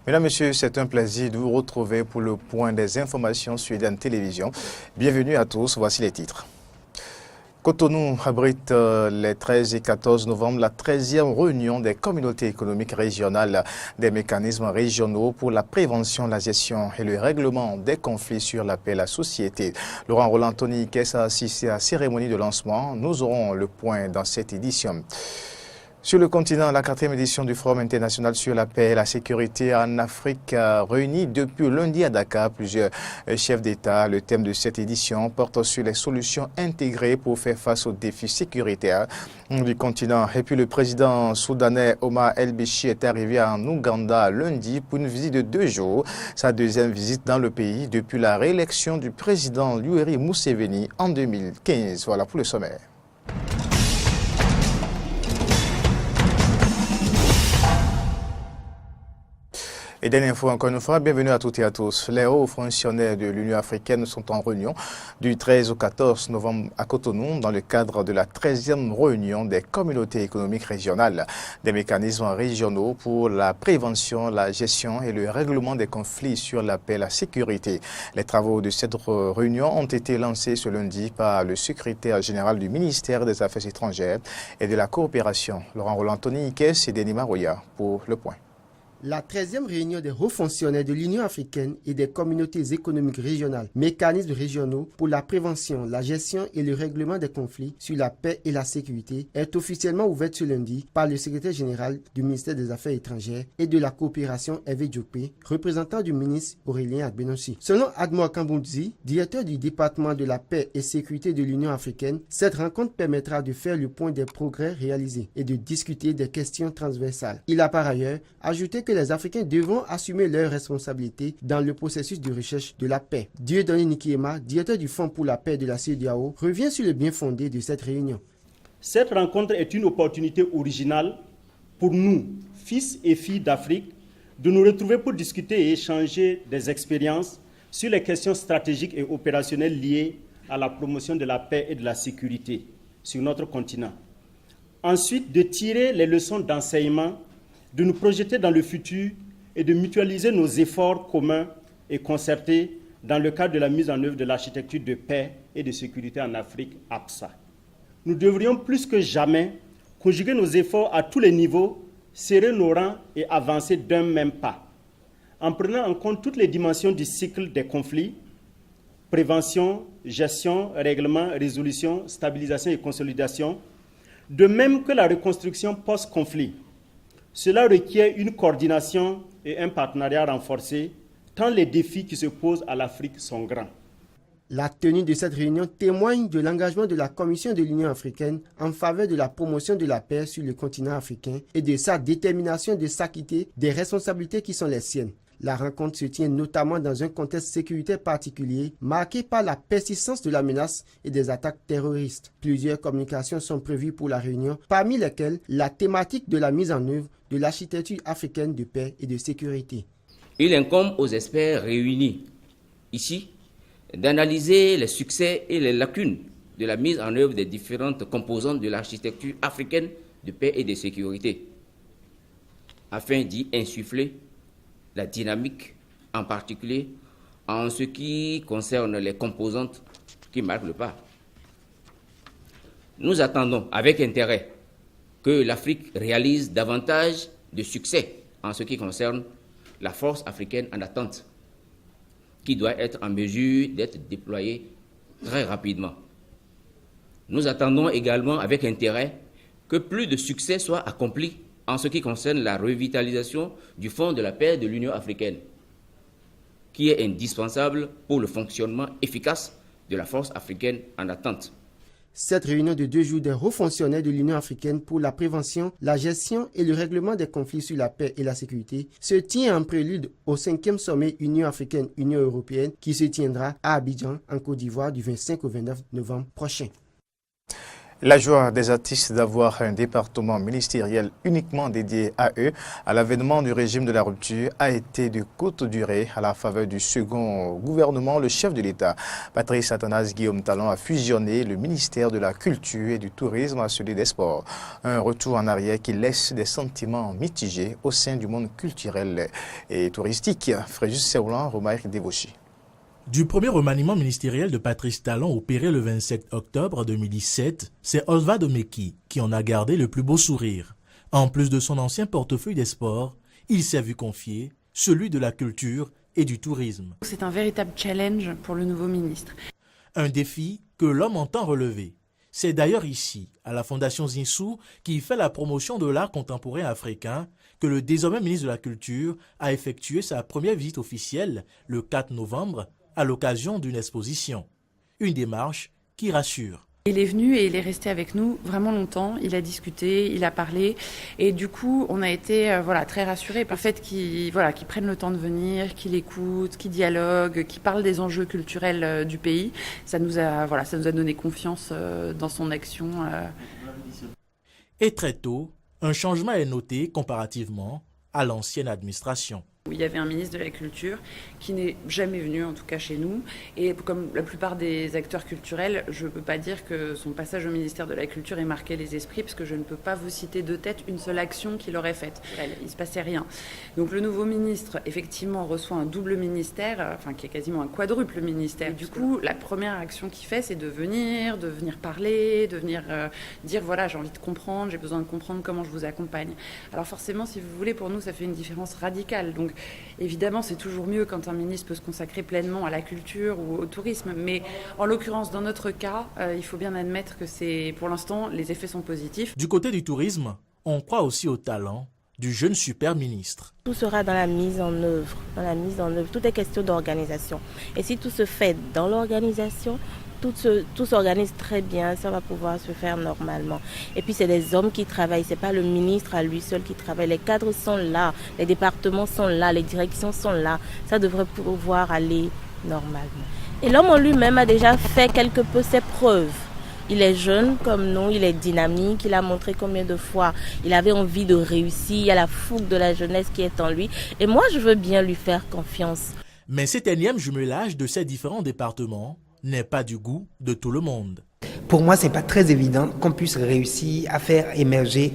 Mesdames, Messieurs, c'est un plaisir de vous retrouver pour le point des informations sur Eden Télévision. Bienvenue à tous, voici les titres. Cotonou abrite les 13 et 14 novembre la 13e réunion des communautés économiques régionales des mécanismes régionaux pour la prévention, la gestion et le règlement des conflits sur la paix et la société. Laurent Roland Tony Kess a assisté à la cérémonie de lancement. Nous aurons le point dans cette édition. Sur le continent, la 4e édition du Forum international sur la paix et la sécurité en Afrique réunit depuis lundi à Dakar plusieurs chefs d'État. Le thème de cette édition porte sur les solutions intégrées pour faire face aux défis sécuritaires du continent. Et puis le président soudanais Omar El-Béchir est arrivé en Ouganda lundi pour une visite de 2 jours. Sa deuxième visite dans le pays depuis la réélection du président Yoweri Museveni en 2015. Voilà pour le sommaire. Et dernière fois, encore une fois, bienvenue à toutes et à tous. Les hauts fonctionnaires de l'Union africaine sont en réunion du 13 au 14 novembre à Cotonou dans le cadre de la 13e réunion des communautés économiques régionales, des mécanismes régionaux pour la prévention, la gestion et le règlement des conflits sur la paix et la sécurité. Les travaux de cette réunion ont été lancés ce lundi par le secrétaire général du ministère des Affaires étrangères et de la coopération, Laurent Roland Tony Kess et Denis Maroya, pour le point. La 13e réunion des hauts fonctionnaires de l'Union africaine et des communautés économiques régionales, mécanismes régionaux pour la prévention, la gestion et le règlement des conflits sur la paix et la sécurité est officiellement ouverte ce lundi par le secrétaire général du ministère des Affaires étrangères et de la coopération Hervé Diopé, représentant du ministre Aurélien Agbenossi. Selon Admoa Kambouzi, directeur du département de la paix et sécurité de l'Union africaine, cette rencontre permettra de faire le point des progrès réalisés et de discuter des questions transversales. Il a par ailleurs ajouté que les Africains devront assumer leurs responsabilités dans le processus de recherche de la paix. Dieudonné Nikiema, directeur du Fonds pour la paix de la CEDEAO, revient sur le bien fondé de cette réunion. Cette rencontre est une opportunité originale pour nous, fils et filles d'Afrique, de nous retrouver pour discuter et échanger des expériences sur les questions stratégiques et opérationnelles liées à la promotion de la paix et de la sécurité sur notre continent. Ensuite, de tirer les leçons d'enseignement, de nous projeter dans le futur et de mutualiser nos efforts communs et concertés dans le cadre de la mise en œuvre de l'architecture de paix et de sécurité en Afrique, APSA. Nous devrions plus que jamais conjuguer nos efforts à tous les niveaux, serrer nos rangs et avancer d'un même pas, en prenant en compte toutes les dimensions du cycle des conflits, prévention, gestion, règlement, résolution, stabilisation et consolidation, de même que la reconstruction post-conflit. Cela requiert une coordination et un partenariat renforcés, tant les défis qui se posent à l'Afrique sont grands. La tenue de cette réunion témoigne de l'engagement de la Commission de l'Union africaine en faveur de la promotion de la paix sur le continent africain et de sa détermination de s'acquitter des responsabilités qui sont les siennes. La rencontre se tient notamment dans un contexte sécuritaire particulier, marqué par la persistance de la menace et des attaques terroristes. Plusieurs communications sont prévues pour la réunion, parmi lesquelles la thématique de la mise en œuvre de l'architecture africaine de paix et de sécurité. Il incombe aux experts réunis ici d'analyser les succès et les lacunes de la mise en œuvre des différentes composantes de l'architecture africaine de paix et de sécurité, afin d'y insuffler la dynamique, en particulier en ce qui concerne les composantes qui marquent le pas. Nous attendons avec intérêt que l'Afrique réalise davantage de succès en ce qui concerne la force africaine en attente, qui doit être en mesure d'être déployée très rapidement. Nous attendons également avec intérêt que plus de succès soit accompli en ce qui concerne la revitalisation du Fonds de la paix de l'Union africaine, qui est indispensable pour le fonctionnement efficace de la force africaine en attente. Cette réunion de 2 jours des hauts fonctionnaires de l'Union africaine pour la prévention, la gestion et le règlement des conflits sur la paix et la sécurité se tient en prélude au 5e sommet Union africaine-Union européenne qui se tiendra à Abidjan, en Côte d'Ivoire, du 25 au 29 novembre prochain. La joie des artistes d'avoir un département ministériel uniquement dédié à eux à l'avènement du régime de la rupture a été de courte durée. À la faveur du second gouvernement, le chef de l'État, Patrice Athanase Guillaume Talon, a fusionné le ministère de la Culture et du Tourisme à celui des Sports. Un retour en arrière qui laisse des sentiments mitigés au sein du monde culturel et touristique. Fréjus Seulan, Romaïr Devoshi. Du premier remaniement ministériel de Patrice Talon opéré le 27 octobre 2017, c'est Oswald Omeki qui en a gardé le plus beau sourire. En plus de son ancien portefeuille des sports, il s'est vu confier celui de la culture et du tourisme. C'est un véritable challenge pour le nouveau ministre. Un défi que l'homme entend relever. C'est d'ailleurs ici, à la Fondation Zinsou, qui fait la promotion de l'art contemporain africain, que le désormais ministre de la Culture a effectué sa première visite officielle le 4 novembre à l'occasion d'une exposition. Une démarche qui rassure. Il est venu et il est resté avec nous vraiment longtemps. Il a discuté, il a parlé. Et du coup, on a été très rassurés par le fait qu'il prenne le temps de venir, qu'il écoute, qu'il dialogue, qu'il parle des enjeux culturels du pays. Ça nous a donné confiance dans son action. Et très tôt, un changement est noté comparativement à l'ancienne administration. Il y avait un ministre de la Culture qui n'est jamais venu, en tout cas chez nous. Et comme la plupart des acteurs culturels, je ne peux pas dire que son passage au ministère de la Culture ait marqué les esprits, parce que je ne peux pas vous citer de tête une seule action qu'il aurait faite. Il ne se passait rien. Donc le nouveau ministre, effectivement, reçoit un double ministère, qui est quasiment un quadruple ministère. Et du coup, la première action qu'il fait, c'est de venir parler, de venir dire, voilà, j'ai envie de comprendre, j'ai besoin de comprendre comment je vous accompagne. Alors forcément, si vous voulez, pour nous, ça fait une différence radicale. Donc évidemment, c'est toujours mieux quand un ministre peut se consacrer pleinement à la culture ou au tourisme. Mais en l'occurrence, dans notre cas, il faut bien admettre que pour l'instant, les effets sont positifs. Du côté du tourisme, on croit aussi au talent du jeune super ministre. Tout sera dans la mise en œuvre. Tout est question d'organisation. Et si tout se fait dans l'organisation, tout s'organise très bien, ça va pouvoir se faire normalement. Et puis c'est des hommes qui travaillent, c'est pas le ministre à lui seul qui travaille. Les cadres sont là, les départements sont là, les directions sont là. Ça devrait pouvoir aller normalement. Et l'homme en lui-même a déjà fait quelque peu ses preuves. Il est jeune comme nous, il est dynamique, il a montré combien de fois il avait envie de réussir, il y a la fougue de la jeunesse qui est en lui. Et moi, je veux bien lui faire confiance. Mais cet énième jumelage de ces différents départements n'est pas du goût de tout le monde. Pour moi, c'est pas très évident qu'on puisse réussir à faire émerger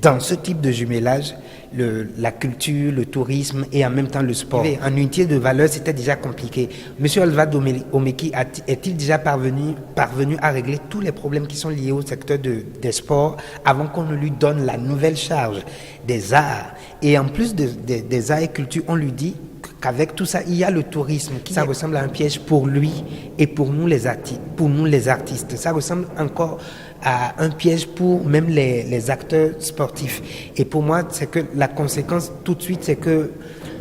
dans ce type de jumelage la culture, le tourisme et en même temps le sport. En unité de valeur, c'était déjà compliqué. Monsieur Oswald Omeki est-il déjà parvenu à régler tous les problèmes qui sont liés au secteur des sports avant qu'on ne lui donne la nouvelle charge des arts? Et en plus des arts et culture, on lui dit qu'avec tout ça, il y a le tourisme. Ça ressemble à un piège pour lui et pour nous les artistes. Ça ressemble encore à un piège pour même les acteurs sportifs. Et pour moi, c'est que la conséquence tout de suite, c'est que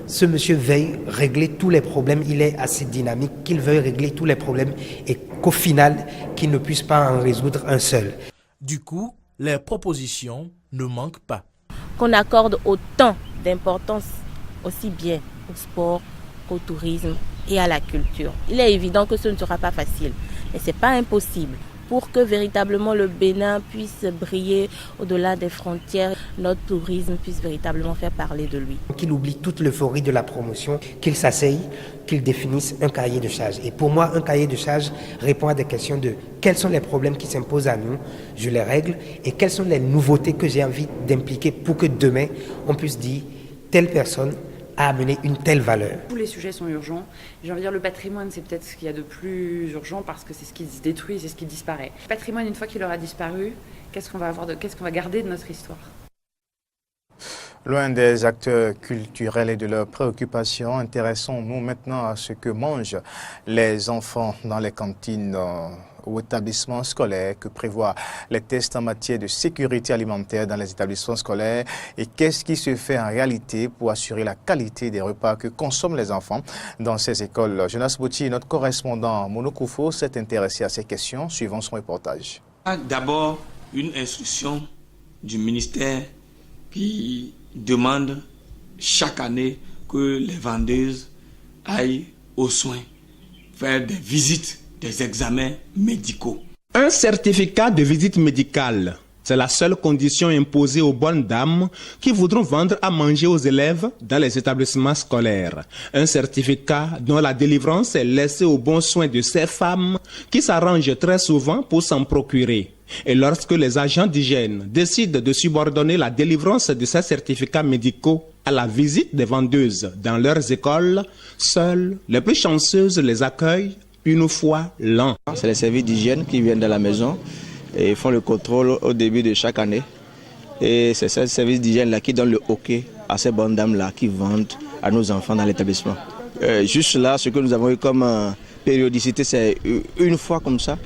ce monsieur veuille régler tous les problèmes. Il est assez dynamique, qu'il veuille régler tous les problèmes et qu'au final, qu'il ne puisse pas en résoudre un seul. Du coup, les propositions ne manquent pas. Qu'on accorde autant d'importance aussi bien au sport qu'au tourisme et à la culture. Il est évident que ce ne sera pas facile, mais ce n'est pas impossible. Pour que véritablement le Bénin puisse briller au-delà des frontières, notre tourisme puisse véritablement faire parler de lui. Qu'il oublie toute l'euphorie de la promotion, qu'il s'asseye, qu'il définisse un cahier de charges. Et pour moi, un cahier de charges répond à des questions de quels sont les problèmes qui s'imposent à nous, je les règle, et quelles sont les nouveautés que j'ai envie d'impliquer pour que demain, on puisse dire telle personne à amener une telle valeur. Tous les sujets sont urgents. J'ai envie de dire, le patrimoine, c'est peut-être ce qu'il y a de plus urgent parce que c'est ce qui se détruit, c'est ce qui disparaît. Le patrimoine, une fois qu'il aura disparu, qu'est-ce qu'on va garder de notre histoire ? Loin des acteurs culturels et de leurs préoccupations, intéressons-nous maintenant à ce que mangent les enfants dans les cantines ou établissements scolaires, que prévoient les tests en matière de sécurité alimentaire dans les établissements scolaires et qu'est-ce qui se fait en réalité pour assurer la qualité des repas que consomment les enfants dans ces écoles. Jonas Bouti, notre correspondant Monokoufo, s'est intéressé à ces questions suivant son reportage. D'abord, une instruction du ministère qui demande chaque année que les vendeuses aillent aux soins, faire des visites, des examens médicaux. Un Un certificat de visite médicale. C'est la seule condition imposée aux bonnes dames qui voudront vendre à manger aux élèves dans les établissements scolaires. Un certificat dont la délivrance est laissée aux bons soins de ces femmes qui s'arrangent très souvent pour s'en procurer. Et lorsque les agents d'hygiène décident de subordonner la délivrance de ces certificats médicaux à la visite des vendeuses dans leurs écoles, seules les plus chanceuses les accueillent une fois l'an. C'est les services d'hygiène qui viennent de la maison et font le contrôle au début de chaque année. Et c'est ce service d'hygiène-là qui donne le OK à ces bonnes dames-là qui vendent à nos enfants dans l'établissement. Juste là, ce que nous avons eu comme périodicité, c'est une fois comme ça,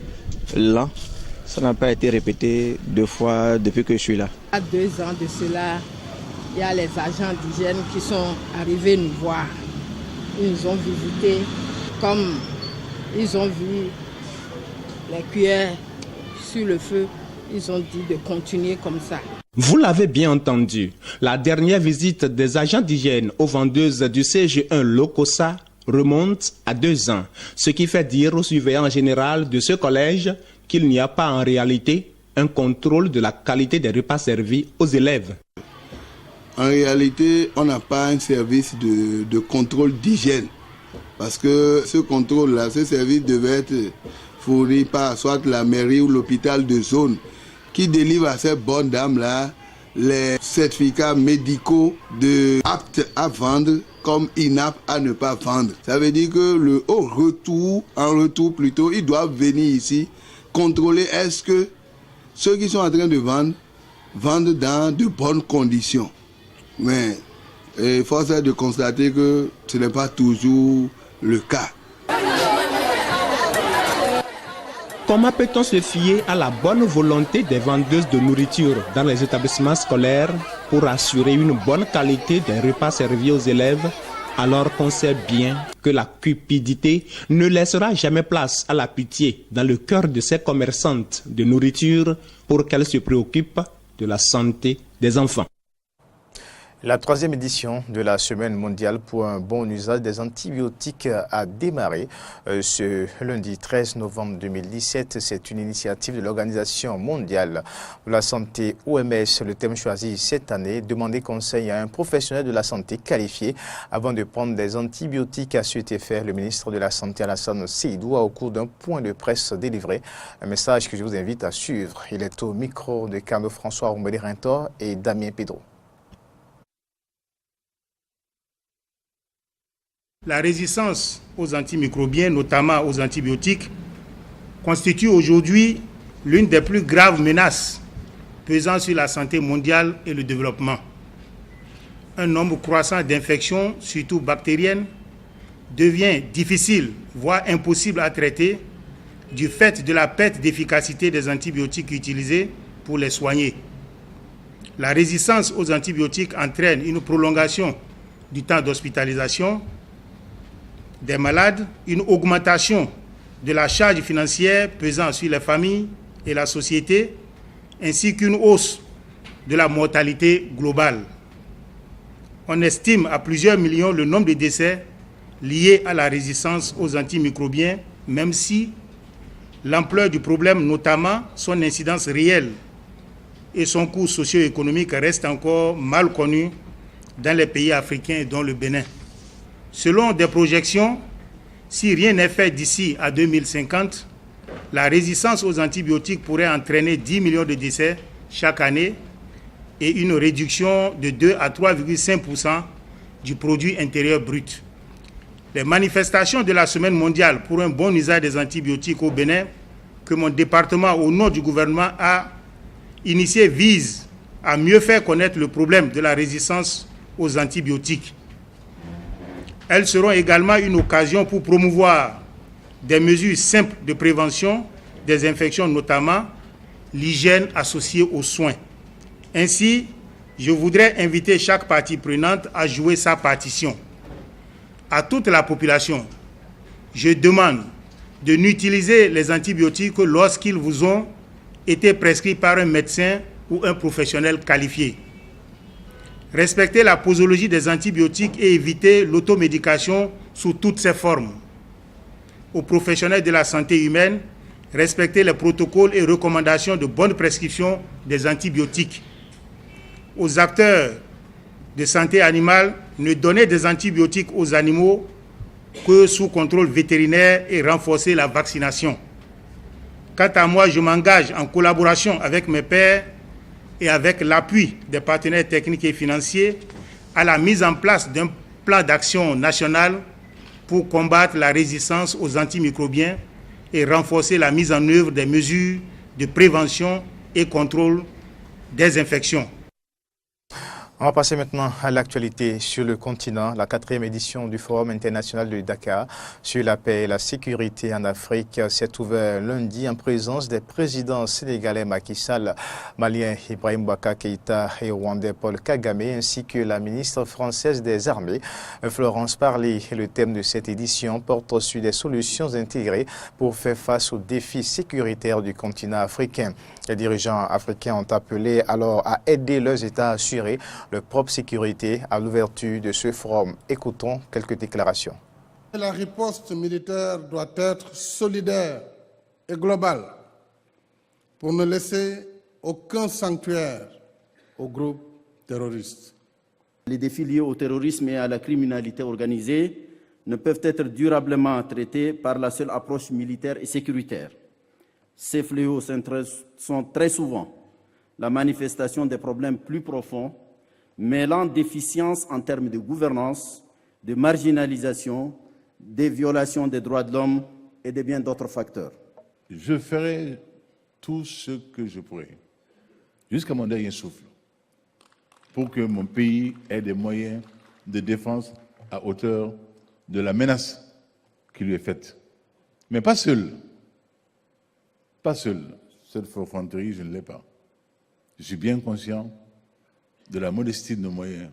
l'an. Ça n'a pas été répété 2 fois depuis que je suis là. Il y a 2 ans de cela, il y a les agents d'hygiène qui sont arrivés nous voir. Ils nous ont visités, comme ils ont vu les cuillères sur le feu, ils ont dit de continuer comme ça. Vous l'avez bien entendu, la dernière visite des agents d'hygiène aux vendeuses du CG1 Lokossa remonte à 2 ans, ce qui fait dire au surveillant général de ce collège qu'il n'y a pas en réalité un contrôle de la qualité des repas servis aux élèves. En réalité, on n'a pas un service de contrôle d'hygiène, parce que ce contrôle-là, ce service devait être fourni par soit la mairie ou l'hôpital de zone qui délivre à ces bonnes dames-là les certificats médicaux de aptes à vendre comme inaptes à ne pas vendre. Ça veut dire que en retour plutôt, ils doivent venir ici contrôler est-ce que ceux qui sont en train de vendre vendent dans de bonnes conditions. Mais force est de constater que ce n'est pas toujours le cas. Comment peut-on se fier à la bonne volonté des vendeuses de nourriture dans les établissements scolaires pour assurer une bonne qualité des repas servis aux élèves, alors qu'on sait bien que la cupidité ne laissera jamais place à la pitié dans le cœur de ces commerçantes de nourriture pour qu'elles se préoccupent de la santé des enfants? La 3e édition de la Semaine mondiale pour un bon usage des antibiotiques a démarré ce lundi 13 novembre 2017. C'est une initiative de l'Organisation mondiale de la santé OMS. Le thème choisi cette année, demander conseil à un professionnel de la santé qualifié avant de prendre des antibiotiques, a souhaité faire le ministre de la Santé Alassane Seydou au cours d'un point de presse délivré. Un message que je vous invite à suivre. Il est au micro de Carlo François Rombelé-Rintor et Damien Pedro. La résistance aux antimicrobiens, notamment aux antibiotiques, constitue aujourd'hui l'une des plus graves menaces pesant sur la santé mondiale et le développement. Un nombre croissant d'infections, surtout bactériennes, devient difficile, voire impossible à traiter du fait de la perte d'efficacité des antibiotiques utilisés pour les soigner. La résistance aux antibiotiques entraîne une prolongation du temps d'hospitalisation des malades, une augmentation de la charge financière pesant sur les familles et la société, ainsi qu'une hausse de la mortalité globale. On estime à plusieurs millions le nombre de décès liés à la résistance aux antimicrobiens, même si l'ampleur du problème, notamment son incidence réelle et son coût socio-économique, reste encore mal connu dans les pays africains dont le Bénin. Selon des projections, si rien n'est fait d'ici à 2050, la résistance aux antibiotiques pourrait entraîner 10 millions de décès chaque année et une réduction de 2 à 3,5% du produit intérieur brut. Les manifestations de la Semaine mondiale pour un bon usage des antibiotiques au Bénin, que mon département, au nom du gouvernement, a initié, visent à mieux faire connaître le problème de la résistance aux antibiotiques. Elles seront également une occasion pour promouvoir des mesures simples de prévention des infections, notamment l'hygiène associée aux soins. Ainsi, je voudrais inviter chaque partie prenante à jouer sa partition. À toute la population, je demande de n'utiliser les antibiotiques que lorsqu'ils vous ont été prescrits par un médecin ou un professionnel qualifié. Respecter la posologie des antibiotiques et éviter l'automédication sous toutes ses formes. Aux professionnels de la santé humaine, respecter les protocoles et recommandations de bonne prescription des antibiotiques. Aux acteurs de santé animale, ne donner des antibiotiques aux animaux que sous contrôle vétérinaire et renforcer la vaccination. Quant à moi, je m'engage en collaboration avec mes pairs et avec l'appui des partenaires techniques et financiers à la mise en place d'un plan d'action national pour combattre la résistance aux antimicrobiens et renforcer la mise en œuvre des mesures de prévention et contrôle des infections. On va passer maintenant à l'actualité sur le continent. La 4e édition du Forum international de Dakar sur la paix et la sécurité en Afrique s'est ouverte lundi en présence des présidents sénégalais Macky Sall, malien Ibrahim Boubacar Keïta et rwandais Paul Kagame, ainsi que la ministre française des Armées, Florence Parly. Le thème de cette édition porte sur des solutions intégrées pour faire face aux défis sécuritaires du continent africain. Les dirigeants africains ont appelé alors à aider leurs États à assurer leur propre sécurité à l'ouverture de ce forum. Écoutons quelques déclarations. La riposte militaire doit être solidaire et globale pour ne laisser aucun sanctuaire aux groupes terroristes. Les défis liés au terrorisme et à la criminalité organisée ne peuvent être durablement traités par la seule approche militaire et sécuritaire. Ces fléaux sont très souvent la manifestation des problèmes plus profonds, mêlant déficiences en termes de gouvernance, de marginalisation, des violations des droits de l'homme et de bien d'autres facteurs. Je ferai tout ce que je pourrai, jusqu'à mon dernier souffle, pour que mon pays ait des moyens de défense à hauteur de la menace qui lui est faite. Mais pas seul. Pas seul. Cette forfanterie, je ne l'ai pas. Je suis bien conscient de la modestie de nos moyens.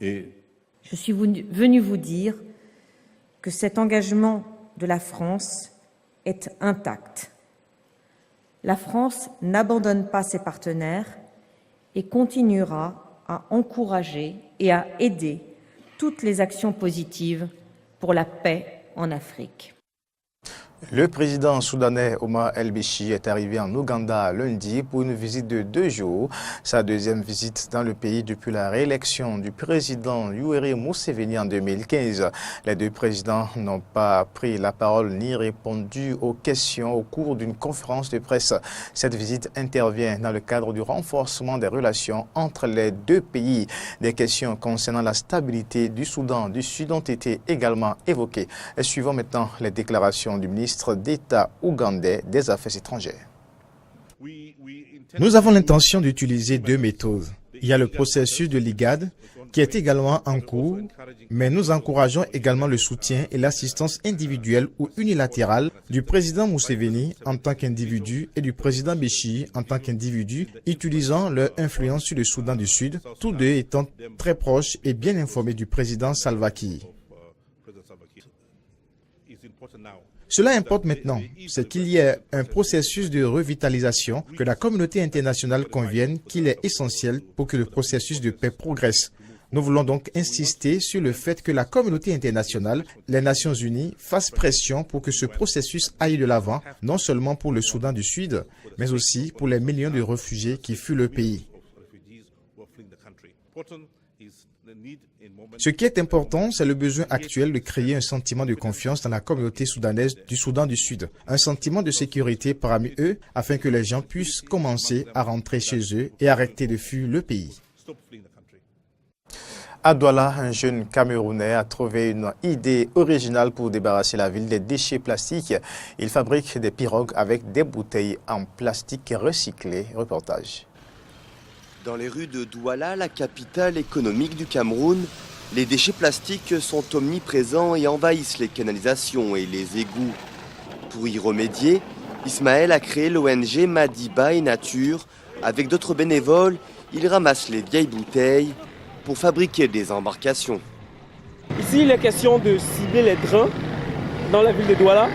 Et je suis venu vous dire que cet engagement de la France est intact. La France n'abandonne pas ses partenaires et continuera à encourager et à aider toutes les actions positives pour la paix en Afrique. Le président soudanais Omar El-Béchir est arrivé en Ouganda lundi pour une visite de 2 jours. Sa deuxième visite dans le pays depuis la réélection du président Yoweri Museveni en 2015. Les deux présidents n'ont pas pris la parole ni répondu aux questions au cours d'une conférence de presse. Cette visite intervient dans le cadre du renforcement des relations entre les deux pays. Des questions concernant la stabilité du Soudan du Sud ont été également évoquées. Et suivons maintenant les déclarations du ministre d'État ougandais des Affaires étrangères. Nous avons l'intention d'utiliser 2 méthodes. Il y a le processus de l'IGAD qui est également en cours, mais nous encourageons également le soutien et l'assistance individuelle ou unilatérale du président Museveni en tant qu'individu et du président Béchir en tant qu'individu, utilisant leur influence sur le Soudan du Sud, tous deux étant très proches et bien informés du président Salva Kiir. Cela importe maintenant, c'est qu'il y ait un processus de revitalisation, que la communauté internationale convienne qu'il est essentiel pour que le processus de paix progresse. Nous voulons donc insister sur le fait que la communauté internationale, les Nations Unies, fassent pression pour que ce processus aille de l'avant, non seulement pour le Soudan du Sud, mais aussi pour les millions de réfugiés qui fuient le pays. Ce qui est important, c'est le besoin actuel de créer un sentiment de confiance dans la communauté soudanaise du Soudan du Sud, un sentiment de sécurité parmi eux afin que les gens puissent commencer à rentrer chez eux et arrêter de fuir le pays. À Douala, un jeune Camerounais a trouvé une idée originale pour débarrasser la ville des déchets plastiques. Il fabrique des pirogues avec des bouteilles en plastique recyclées. Reportage. Dans les rues de Douala, la capitale économique du Cameroun, les déchets plastiques sont omniprésents et envahissent les canalisations et les égouts. Pour y remédier, Ismaël a créé l'ONG Madiba et Nature. Avec d'autres bénévoles, il ramasse les vieilles bouteilles pour fabriquer des embarcations. Ici, il est question de cibler les drains dans la ville de Douala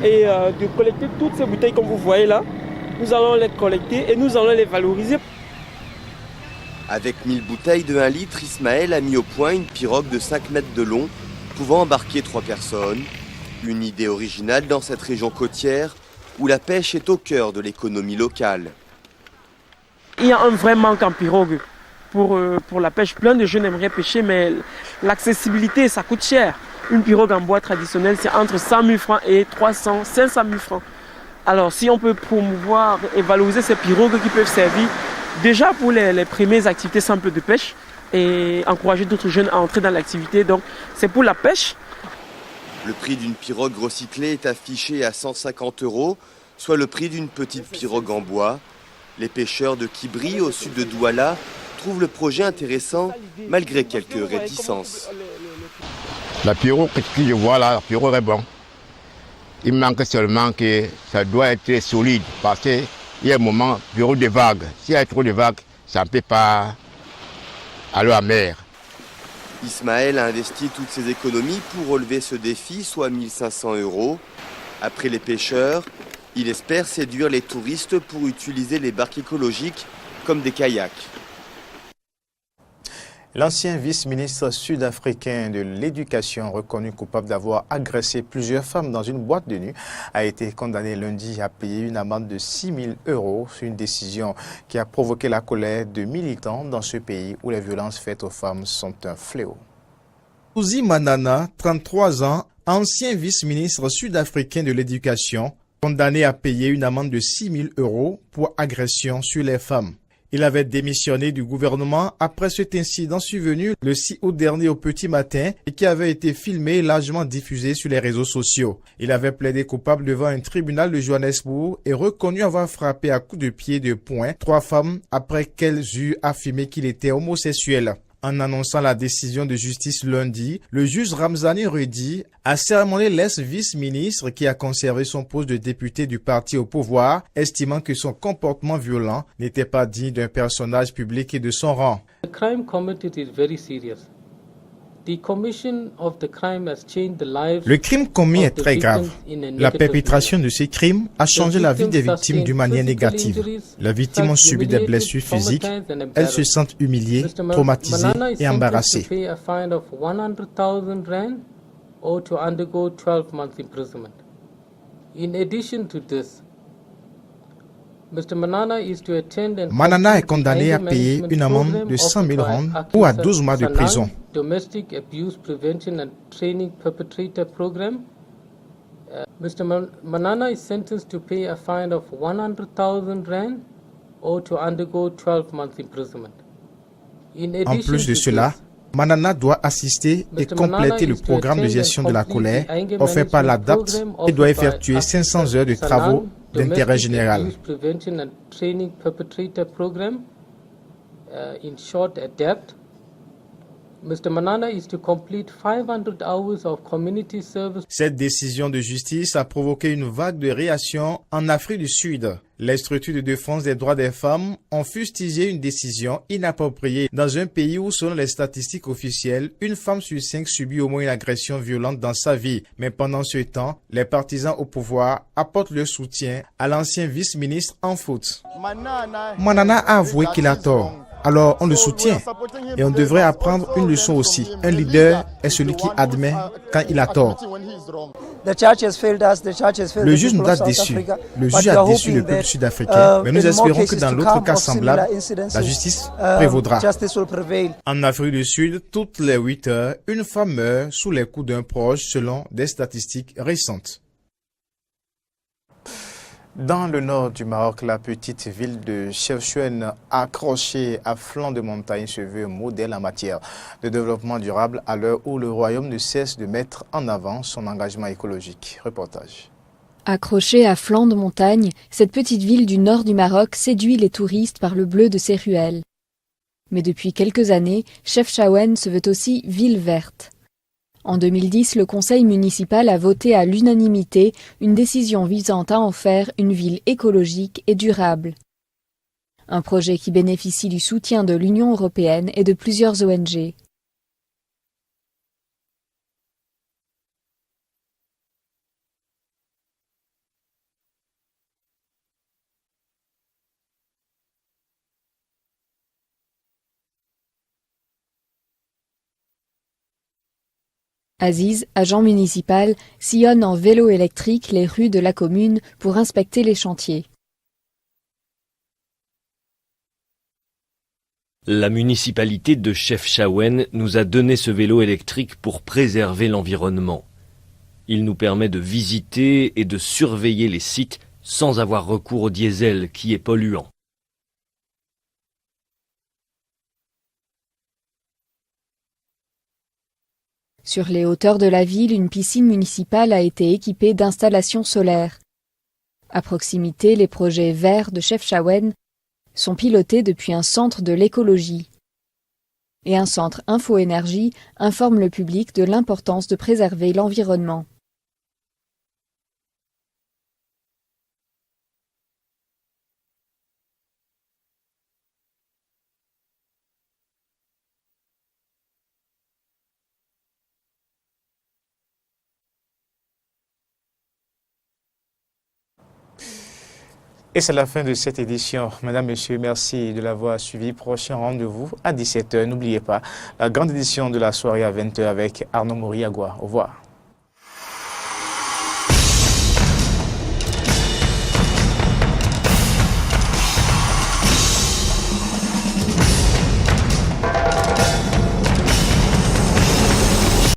et de collecter toutes ces bouteilles comme vous voyez là. Nous allons les collecter et nous allons les valoriser. Avec 1000 bouteilles de 1 litre, Ismaël a mis au point une pirogue de 5 mètres de long, pouvant embarquer 3 personnes. Une idée originale dans cette région côtière où la pêche est au cœur de l'économie locale. Il y a un vrai manque en pirogue pour la pêche. Plein de jeunes aimeraient pêcher, mais l'accessibilité, ça coûte cher. Une pirogue en bois traditionnelle, c'est entre 100 000 francs et 300, 500 000 francs. Alors, si on peut promouvoir et valoriser ces pirogues qui peuvent servir déjà pour les premières activités simples de pêche et encourager d'autres jeunes à entrer dans l'activité. Donc, c'est pour la pêche. Le prix d'une pirogue recyclée est affiché à 150 €, soit le prix d'une petite pirogue en bois. Les pêcheurs de Kibri, au sud de Douala, trouvent le projet intéressant malgré quelques réticences. La pirogue que je vois là, la pirogue est bonne. Il manque seulement que ça doit être solide parce qu'il y a un moment, pirogue de vagues. S'il y a trop de vagues, ça ne peut pas aller à la mer. Ismaël a investi toutes ses économies pour relever ce défi, soit 1 500 €. Après les pêcheurs, il espère séduire les touristes pour utiliser les barques écologiques comme des kayaks. L'ancien vice-ministre sud-africain de l'Éducation, reconnu coupable d'avoir agressé plusieurs femmes dans une boîte de nuit, a été condamné lundi à payer une amende de 6 000 €. C'est une décision qui a provoqué la colère de militants dans ce pays où les violences faites aux femmes sont un fléau. Kuzi Manana, 33 ans, ancien vice-ministre sud-africain de l'Éducation, condamné à payer une amende de 6 000 € pour agression sur les femmes. Il avait démissionné du gouvernement après cet incident survenu le 6 août dernier au petit matin et qui avait été filmé et largement diffusé sur les réseaux sociaux. Il avait plaidé coupable devant un tribunal de Johannesburg et reconnu avoir frappé à coups de pied et de poing 3 femmes après qu'elles eurent affirmé qu'il était homosexuel. En annonçant la décision de justice lundi, le juge Ramzani Redi a sermonné l'ex-vice-ministre qui a conservé son poste de député du parti au pouvoir, estimant que son comportement violent n'était pas digne d'un personnage public et de son rang. The crime committed is very serious. The commission of the crime has changed the lives Le crime commis est très grave. La perpétration de ces crimes a changé la vie des victimes d'une manière négative. Les victimes ont subi des blessures physiques, elles se sentent humiliées, traumatisées et embarrassées. Manana est condamné à payer une amende de 100 000 rand ou à 12 mois de prison. Domestic Abuse Prevention and Training Perpetrator Program. Mr. Manana is sentenced to pay a fine of 100,000 rand or to undergo 12 months imprisonment. En plus de cela, Manana doit assister et compléter le programme de gestion de la colère offert par l'ADAPT et doit effectuer 500 heures de travaux d'intérêt général. In short, ADAPT. Mr. Manana is to complete 500 hours of community service. Cette décision de justice a provoqué une vague de réactions en Afrique du Sud. Les structures de défense des droits des femmes ont fustigé une décision inappropriée dans un pays où, selon les statistiques officielles, une femme sur 5 subit au moins une agression violente dans sa vie. Mais pendant ce temps, les partisans au pouvoir apportent leur soutien à l'ancien vice-ministre en faute. Manana a avoué qu'il a tort. Alors on le soutient et on devrait apprendre une leçon aussi. Un leader est celui qui admet quand il a tort. Le juge nous a déçus. Le juge a déçu le peuple sud-africain, mais nous espérons que dans l'autre cas semblable, la justice prévaudra. En Afrique du Sud, toutes les 8 heures, une femme meurt sous les coups d'un proche selon des statistiques récentes. Dans le nord du Maroc, la petite ville de Chefchaouen, accrochée à flanc de montagne, se veut un modèle en matière de développement durable à l'heure où le royaume ne cesse de mettre en avant son engagement écologique. Reportage. Accrochée à flanc de montagne, cette petite ville du nord du Maroc séduit les touristes par le bleu de ses ruelles. Mais depuis quelques années, Chefchaouen se veut aussi ville verte. En 2010, le conseil municipal a voté à l'unanimité une décision visant à en faire une ville écologique et durable. Un projet qui bénéficie du soutien de l'Union européenne et de plusieurs ONG. Aziz, agent municipal, sillonne en vélo électrique les rues de la commune pour inspecter les chantiers. La municipalité de Chefchaouen nous a donné ce vélo électrique pour préserver l'environnement. Il nous permet de visiter et de surveiller les sites sans avoir recours au diesel qui est polluant. Sur les hauteurs de la ville, une piscine municipale a été équipée d'installations solaires. À proximité, les projets verts de Chefchaouen sont pilotés depuis un centre de l'écologie. Et un centre Info-Énergie informe le public de l'importance de préserver l'environnement. Et c'est la fin de cette édition. Mesdames, Messieurs, merci de l'avoir suivi. Prochain rendez-vous à 17h. N'oubliez pas la grande édition de la soirée à 20h avec Arnaud Moriagua. Au revoir.